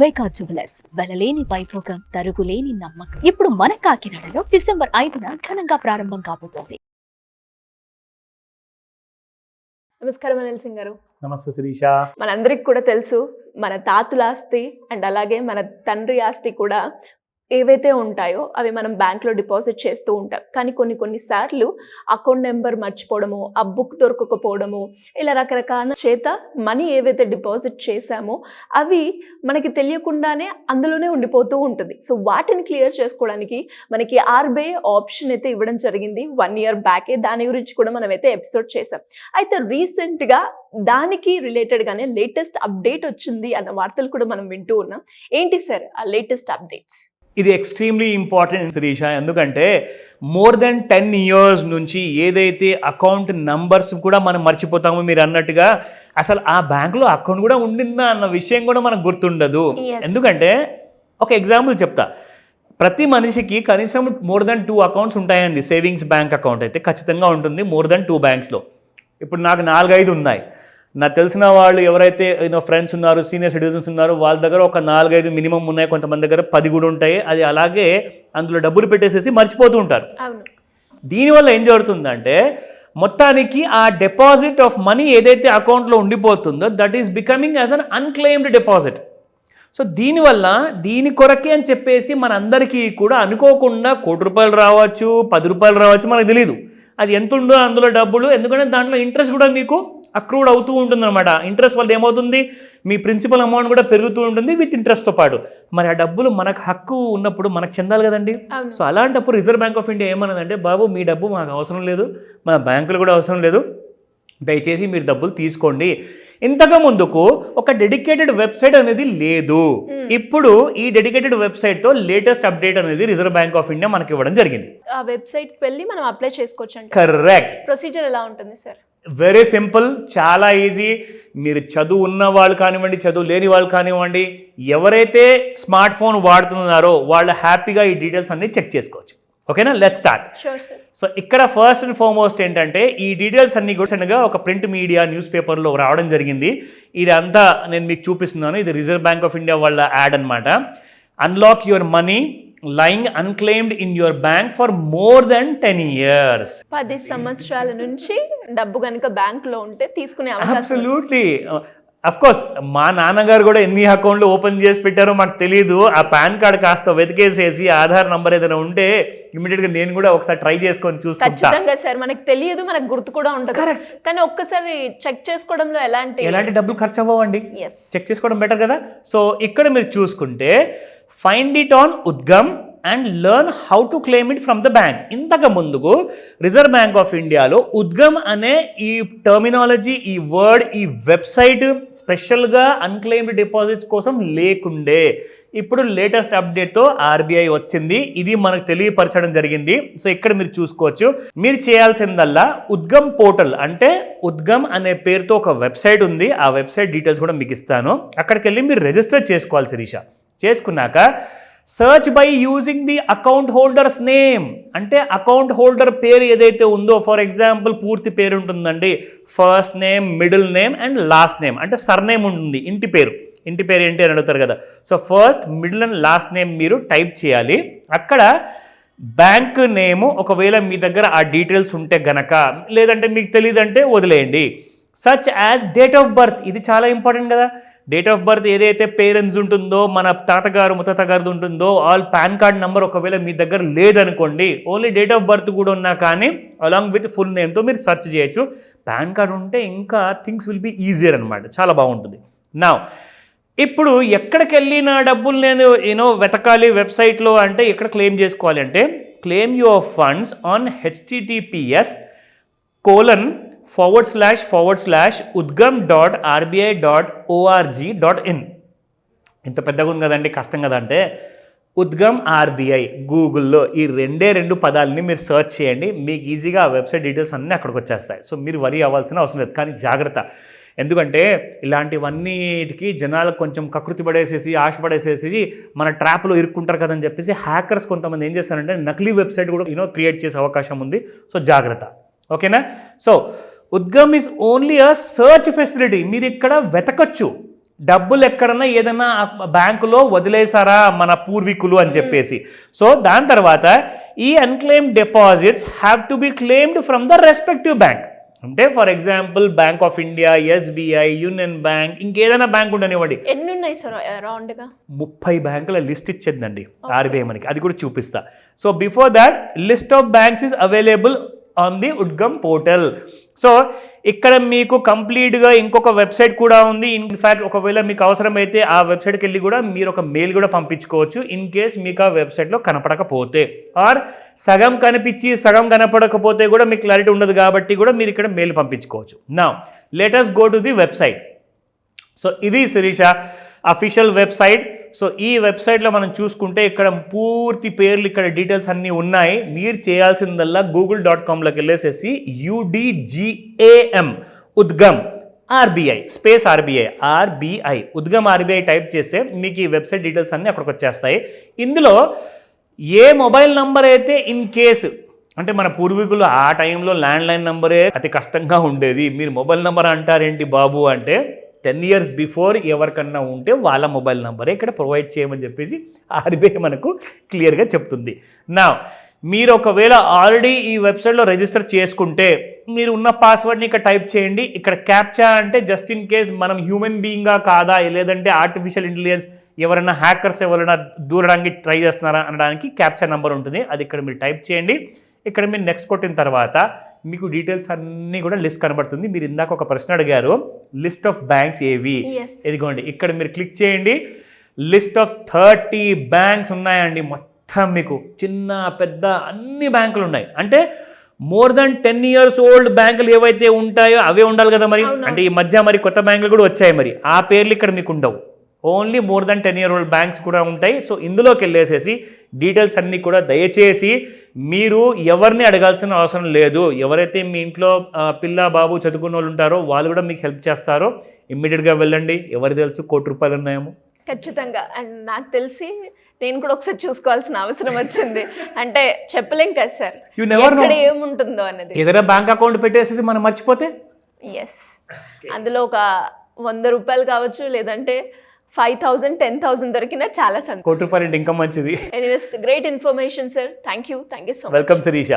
వైకా jewellers వెలలేని Vaibhogam తరుగులేని నమ్మకం. ఇప్పుడు మన కాకినాడలో డిసెంబర్ 5న ఘనంగా ప్రారంభం కాబోతోంది. నమస్కారం అనిల్ సింగ్ గారు. నమస్తే శిరీష. మనందరికి కూడా తెలుసు, మన తాతుల ఆస్తి అండ్ అలాగే మన తండ్రి ఆస్తి కూడా ఏవైతే ఉంటాయో అవి మనం బ్యాంక్లో డిపాజిట్ చేస్తూ ఉంటాం. కానీ కొన్నిసార్లు అకౌంట్ నెంబర్ మర్చిపోవడము, ఆ బుక్ దొరకకపోవడము, ఇలా రకరకాల చేత మనీ ఏవైతే డిపాజిట్ చేశామో అవి మనకి తెలియకుండానే అందులోనే ఉండిపోతూ ఉంటుంది. సో వాటిని క్లియర్ చేసుకోవడానికి మనకి ఆర్బీఐ ఆప్షన్ అయితే ఇవ్వడం జరిగింది 1 year బ్యాకే. దాని గురించి కూడా మనం అయితే ఎపిసోడ్ చేసాం. అయితే రీసెంట్గా దానికి రిలేటెడ్గానే లేటెస్ట్ అప్డేట్ వచ్చింది అన్న వార్తలు కూడా మనం వింటూ ఉన్నాం. ఏంటి సార్ ఆ లేటెస్ట్ అప్డేట్స్? ఇది ఎక్స్ట్రీమ్లీ ఇంపార్టెంట్ శిరీష, ఎందుకంటే మోర్ దెన్ 10 years నుంచి ఏదైతే అకౌంట్ నంబర్స్ కూడా మనం మర్చిపోతామో, మీరు అన్నట్టుగా అసలు ఆ బ్యాంకులో అకౌంట్ కూడా ఉండిందా అన్న విషయం కూడా మనకు గుర్తుండదు. ఎందుకంటే ఒక ఎగ్జాంపుల్ చెప్తా. ప్రతి మనిషికి కనీసం మోర్ దెన్ 2 accounts ఉంటాయండి. సేవింగ్స్ బ్యాంక్ అకౌంట్ అయితే ఖచ్చితంగా ఉంటుంది మోర్ దెన్ 2 banksలో. ఇప్పుడు నాకు 4-5 ఉన్నాయి. నాకు తెలిసిన వాళ్ళు ఎవరైతే ఫ్రెండ్స్ ఉన్నారు, సీనియర్ సిటిజన్స్ ఉన్నారు, వాళ్ళ దగ్గర ఒక 4-5 మినిమం ఉన్నాయి. కొంతమంది దగ్గర 10 కూడా ఉంటాయి. అది అలాగే అందులో డబ్బులు పెట్టేసేసి మర్చిపోతూ ఉంటారు. దీనివల్ల ఏం జరుగుతుందంటే మొత్తానికి ఆ డిపాజిట్ ఆఫ్ మనీ ఏదైతే అకౌంట్లో ఉండిపోతుందో that is becoming as an unclaimed deposit. So దీనివల్ల దీని కొరకే అని చెప్పేసి మనందరికీ కూడా అనుకోకుండా ₹1 రావచ్చు, ₹10 రావచ్చు, మనకు తెలియదు అది ఎంత ఉందో అందులో డబ్బులు. ఎందుకంటే దాంట్లో ఇంట్రెస్ట్ కూడా మీకు అక్రూడ్ అవుతూ ఉంటుంది అనమాట. ఇంట్రెస్ట్ వల్ల ఏమవుతుంది, మీ ప్రిన్సిపల్ అమౌంట్ కూడా పెరుగుతూ ఉంటుంది విత్ ఇంట్రెస్ట్తో పాటు. మరి ఆ డబ్బులు మనకు హక్కు ఉన్నప్పుడు మనకు చెందాలి కదండి. సో అలాంటప్పుడు రిజర్వ్ బ్యాంక్ ఆఫ్ ఇండియా ఏమన్నదంటే, బాబు మీ డబ్బు మాకు అవసరం లేదు, మన బ్యాంకులు కూడా అవసరం లేదు, దయచేసి మీరు డబ్బులు తీసుకోండి. ఇంతకు ముందుకు ఒక డెడికేటెడ్ వెబ్సైట్ అనేది లేదు. ఇప్పుడు ఈ డెడికేటెడ్ వెబ్సైట్తో లేటెస్ట్ అప్డేట్ అనేది రిజర్వ్ బ్యాంక్ ఆఫ్ ఇండియా మనకి ఇవ్వడం జరిగింది. ఆ వెబ్సైట్కి వెళ్ళి మనం అప్లై చేసుకోవచ్చు. కరెక్ట్. ప్రొసీజర్ ఎలా ఉంటుంది సార్? వెరీ సింపుల్, చాలా ఈజీ. మీరు చదువు ఉన్న వాళ్ళు కానివ్వండి, చదువు లేని వాళ్ళు కానివ్వండి, ఎవరైతే స్మార్ట్ ఫోన్ వాడుతున్నారో వాళ్ళు హ్యాపీగా ఈ డీటెయిల్స్ అన్ని చెక్ చేసుకోవచ్చు. ఓకేనా, లెట్స్ స్టార్ట్. సో ఇక్కడ ఫస్ట్ అండ్ ఫార్మోస్ట్ ఏంటంటే ఈ డీటెయిల్స్ అన్ని కూడా ఒక ప్రింట్ మీడియా న్యూస్ పేపర్లో రావడం జరిగింది. ఇది అంతా నేను మీకు చూపిస్తున్నాను. ఇది రిజర్వ్ బ్యాంక్ ఆఫ్ ఇండియా వాళ్ళ యాడ్ అనమాట. Unlock your money lying unclaimed in your bank for more than 10 years. 10 సంవత్సరాల నుంచి డబ్బు కనుక బ్యాంక్లో ఉంటే తీసుకునే అవకాశం. అబ్సల్యూట్లీ. అఫ్ కోర్స్ మా నాన్నగారు కూడా ఎన్ని అకౌంట్లు ఓపెన్ చేసి పెట్టారో మాకు తెలియదు. ఆ పాన్ కార్డ్ కాస్త వెతికేసేసి ఆధార్ నంబర్ ఏదైనా ఉంటే ఇమీడియట్గా నేను కూడా ఒకసారి ట్రై చేసుకొని చూసుకుంటా. ఖచ్చితంగా సార్, మనకు తెలియదు, మనకు గుర్తు కూడా ఉంటుంది. కానీ ఒక్కసారి చెక్ చేసుకోవడంలో ఎలాంటి డబ్బులు ఖర్చు అవ్వండి. చెక్ చేసుకోవడం బెటర్ కదా. సో ఇక్కడ మీరు చూసుకుంటే find it on Udgam and learn how to claim it from the bank. ఇంతకు ముందుకు రిజర్వ్ బ్యాంక్ ఆఫ్ ఇండియాలో ఉద్గమ్ అనే ఈ టర్మినాలజీ, ఈ వర్డ్, ఈ వెబ్సైట్ స్పెషల్గా అన్క్లెయిమ్డ్ డిపాజిట్స్ కోసం లేకుండే. ఇప్పుడు లేటెస్ట్ అప్డేట్తో ఆర్బీఐ వచ్చింది, ఇది మనకు తెలియపరచడం జరిగింది. సో ఇక్కడ మీరు చూసుకోవచ్చు. మీరు చేయాల్సిందల్లా ఉద్గమ్ పోర్టల్, అంటే ఉద్గమ్ అనే పేరుతో ఒక వెబ్సైట్ ఉంది. ఆ వెబ్సైట్ డీటెయిల్స్ కూడా మీకు ఇస్తాను. అక్కడికి వెళ్ళి మీరు రిజిస్టర్ చేసుకోవాలి శిరీష. చేసుకున్నాక search by using the account holders name, అంటే అకౌంట్ హోల్డర్ పేరు ఏదైతే ఉందో, ఫర్ ఎగ్జాంపుల్ పూర్తి పేరు ఉంటుందండి, first name, middle name and last name, అంటే సర్నేమ్ ఉంటుంది, ఇంటి పేరు ఏంటి అని అడుగుతారు కదా. So first, middle and last name మీరు టైప్ చేయాలి. అక్కడ బ్యాంక్ నేము ఒకవేళ మీ దగ్గర ఆ డీటెయిల్స్ ఉంటే గనక, లేదంటే మీకు తెలియదంటే వదిలేయండి. Such as date of birth, ఇది చాలా ఇంపార్టెంట్ కదా. డేట్ ఆఫ్ బర్త్ ఏదైతే పేరెంట్స్ ఉంటుందో, మన తాతగారు ముత్తాతగారిది ఉంటుందో, ఆల్ పాన్ కార్డ్ నెంబర్ ఒకవేళ మీ దగ్గర లేదనుకోండి, ఓన్లీ డేట్ ఆఫ్ బర్త్ కూడా ఉన్నా కానీ అలాంగ్ విత్ ఫుల్ నేమ్తో మీరు సెర్చ్ చేయొచ్చు. పాన్ కార్డ్ ఉంటే ఇంకా థింగ్స్ విల్ బీ ఈజియర్ అనమాట, చాలా బాగుంటుంది. నా ఇప్పుడు ఎక్కడికి వెళ్ళి నా డబ్బులు నేను వెతకాలి వెబ్సైట్లో అంటే ఎక్కడ క్లెయిమ్ చేసుకోవాలి అంటే, claim your funds on https://udgam.rbi.org.in. ఇంత పెద్దగా ఉంది కదండి, కష్టం కదా. అంటే ఉద్గమ్ ఆర్బీఐ గూగుల్లో ఈ 2 పదాలని మీరు సెర్చ్ చేయండి, మీకు ఈజీగా ఆ వెబ్సైట్ డీటెయిల్స్ అన్నీ అక్కడికి వచ్చేస్తాయి. సో మీరు వరీ అవ్వాల్సిన అవసరం లేదు. కానీ జాగ్రత్త, ఎందుకంటే ఇలాంటివన్నిటికీ జనాలకు కొంచెం కకృతి పడేసేసి, ఆశపడేసేసి మన ట్రాప్లో ఇరుక్కుంటారు కదని చెప్పేసి హ్యాకర్స్ కొంతమంది ఏం చేస్తారంటే నకిలీ వెబ్సైట్ కూడా క్రియేట్ చేసే అవకాశం ఉంది. సో జాగ్రత్త. ఓకేనా. So Udgam is only a search facility. మీరు ఇక్కడ వెతకచ్చు, డబ్బులు ఎక్కడన్నా ఏదైనా బ్యాంకులో వదిలేసారా మన పూర్వీకులు అని చెప్పేసి. సో దాని తర్వాత ఈ unclaimed deposits have to be claimed from the respective bank. అంటే for example bank of India, SBI, union bank, ఇంకేదైనా బ్యాంక్ ఉండనివ్వండి. ఎన్ని ఉన్నాయి సార్ అరౌండ్ గా? 30 బ్యాంకుల లిస్ట్ ఇచ్చేదండి ఆర్బీఐ మనకి, అది కూడా చూపిస్తా. So before that list of banks is available on the Udgam portal. So ఇక్కడ మీకు కంప్లీట్గా ఇంకొక వెబ్సైట్ కూడా ఉంది. ఇన్ఫ్యాక్ట్ ఒకవేళ మీకు అవసరమైతే ఆ వెబ్సైట్కి వెళ్ళి కూడా మీరు ఒక మెయిల్ కూడా పంపించుకోవచ్చు ఇన్ కేస్ మీకు ఆ వెబ్సైట్లో కనపడకపోతే, ఆర్ సగం కనిపించి సగం కనపడకపోతే కూడా మీకు క్లారిటీ ఉండదు కాబట్టి కూడా మీరు ఇక్కడ మెయిల్ పంపించుకోవచ్చు. Now let us go to the website. So ఇది శిరీష అఫీషియల్ వెబ్సైట్. సో ఈ వెబ్సైట్లో మనం చూసుకుంటే ఇక్కడ పూర్తి పేర్లు, ఇక్కడ డీటెయిల్స్ అన్నీ ఉన్నాయి. మీరు చేయాల్సిందల్లా google.comలోకి వెళ్ళేసేసి UDGAM Udgam RBI space RBI Udgam RBI type చేస్తే మీకు ఈ వెబ్సైట్ డీటెయిల్స్ అన్నీ అక్కడికి వచ్చేస్తాయి. ఇందులో ఏ మొబైల్ నంబర్ అయితే ఇన్ కేసు, అంటే మన పూర్వీకులు ఆ టైంలో ల్యాండ్లైన్ నంబరే అతి కష్టంగా ఉండేది, మీరు మొబైల్ నెంబర్ అంటారేంటి బాబు అంటే 10 years బిఫోర్ ఎవరికన్నా ఉంటే వాళ్ళ మొబైల్ నెంబరే ఇక్కడ ప్రొవైడ్ చేయమని చెప్పేసి ఆర్బీఐ మనకు క్లియర్గా చెప్తుంది. నా మీరు ఒకవేళ ఆల్రెడీ ఈ వెబ్సైట్లో రిజిస్టర్ చేసుకుంటే మీరు ఉన్న పాస్వర్డ్ని ఇక్కడ టైప్ చేయండి. ఇక్కడ క్యాప్చా అంటే జస్ట్ ఇన్ కేస్ మనం హ్యూమన్ బీయింగా కాదా, లేదంటే ఆర్టిఫిషియల్ ఇంటెలిజెన్స్ ఎవరైనా హ్యాకర్స్ ఎవరైనా దూరడానికి ట్రై చేస్తున్నారా అనడానికి క్యాప్చా నెంబర్ ఉంటుంది, అది ఇక్కడ మీరు టైప్ చేయండి. ఇక్కడ మీరు నెక్స్ట్ కొట్టిన తర్వాత మీకు డీటెయిల్స్ అన్నీ కూడా లిస్ట్ కనబడుతుంది. మీరు ఇందాక ఒక ప్రశ్న అడిగారు, లిస్ట్ ఆఫ్ బ్యాంక్స్ ఏవి, ఇదిగోండి ఇక్కడ మీరు క్లిక్ చేయండి. లిస్ట్ ఆఫ్ 30 బ్యాంక్స్ ఉన్నాయండి. మొత్తం మీకు చిన్న పెద్ద అన్ని బ్యాంకులు ఉన్నాయి. అంటే మోర్ దాన్ 10 years ఓల్డ్ బ్యాంకులు ఏవైతే ఉంటాయో అవే ఉండాలి కదా మరి. అంటే ఈ మధ్య మరి కొత్త బ్యాంకులు కూడా వచ్చాయి, మరి ఆ పేర్లు ఇక్కడ మీకు ఉండవు. Only more than 10 year old banks కూడా ఉంటాయి. సో ఇందులోకి వెళ్ళేసేసి డీటెయిల్స్ అన్నీ కూడా దయచేసి మీరు ఎవరిని అడగాల్సిన అవసరం లేదు. ఎవరైతే మీ ఇంట్లో పిల్ల బాబు చదువుకున్న వాళ్ళు ఉంటారో వాళ్ళు కూడా మీకు హెల్ప్ చేస్తారో ఇమ్మీడియట్గా వెళ్ళండి. ఎవరు తెలుసు ₹1 ఉన్నాయేమో. ఖచ్చితంగా. అండ్ నాకు తెలిసి నేను కూడా ఒకసారి చూసుకోవాల్సిన అవసరం వచ్చింది. అంటే చెప్పలేం కదా సార్ ఎక్కడ ఏముంటుందో అనేది. ఏదైనా బ్యాంక్ అకౌంట్ పెట్టేసేసి మనం మర్చిపోతే ఎస్, అందులో ఒక ₹100 కావచ్చు, లేదంటే 5,000, 10,000 దొరికినా చాలా సంతోషం. ₹1 ఇంకా మంచిది. Anyways great information sir. Thank you so much. Welcome Sirisha.